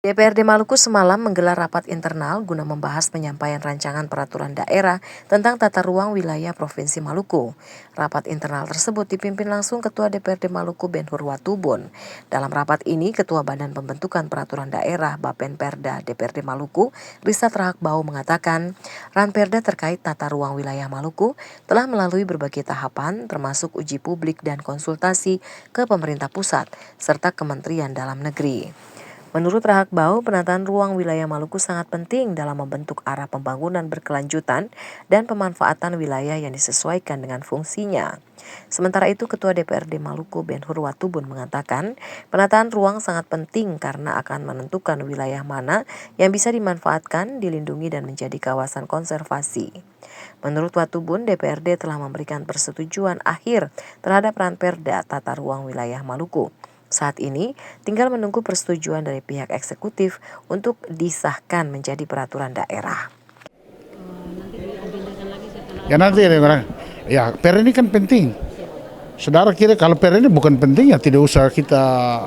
DPRD Maluku semalam menggelar rapat internal guna membahas penyampaian rancangan peraturan daerah tentang tata ruang wilayah Provinsi Maluku. Rapat internal tersebut dipimpin langsung Ketua DPRD Maluku Ben-Hur Watubun. Dalam rapat ini, Ketua Badan Pembentukan Peraturan Daerah Bapenperda DPRD Maluku, Risa Trahakbau mengatakan, Ranperda terkait tata ruang wilayah Maluku telah melalui berbagai tahapan termasuk uji publik dan konsultasi ke pemerintah pusat serta Kementerian Dalam Negeri. Menurut Trahakbau, penataan ruang wilayah Maluku sangat penting dalam membentuk arah pembangunan berkelanjutan dan pemanfaatan wilayah yang disesuaikan dengan fungsinya. Sementara itu, Ketua DPRD Maluku Ben-Hur Watubun mengatakan, penataan ruang sangat penting karena akan menentukan wilayah mana yang bisa dimanfaatkan, dilindungi dan menjadi kawasan konservasi. Menurut Watubun, DPRD telah memberikan persetujuan akhir terhadap Ranperda Tata Ruang Wilayah Maluku. Saat ini, tinggal menunggu persetujuan dari pihak eksekutif untuk disahkan menjadi peraturan daerah. Ya nanti ya per ini kan penting. Saudara kira kalau per ini bukan penting ya tidak usah kita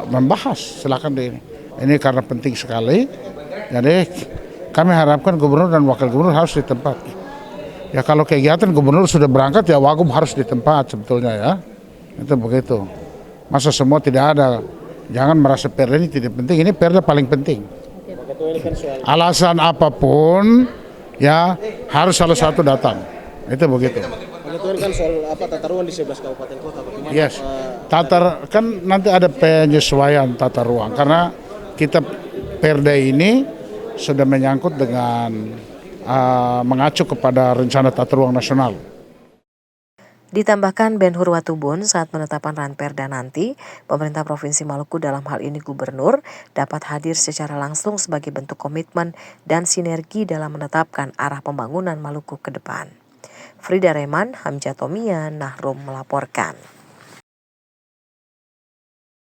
membahas. Silakan deh ini. Ini karena penting sekali. Jadi kami harapkan gubernur dan wakil gubernur harus di tempat. Ya kalau kegiatan gubernur sudah berangkat ya wagub harus di tempat sebetulnya ya. Itu begitu. Masa semua tidak ada, jangan merasa perda ini tidak penting, ini perda paling penting. Alasan apapun, ya harus salah satu datang, itu begitu. Itu kan soal tata ruang di 11 kabupaten kota, bagaimana? Yes, kan nanti ada penyesuaian tata ruang, karena kita perda ini sudah menyangkut dengan mengacu kepada rencana tata ruang nasional. Ditambahkan Ben-Hur Watubun, saat penetapan Ranperda nanti, pemerintah Provinsi Maluku dalam hal ini gubernur dapat hadir secara langsung sebagai bentuk komitmen dan sinergi dalam menetapkan arah pembangunan Maluku ke depan. Frida Reman, Hamja Tomia, Nahrum melaporkan.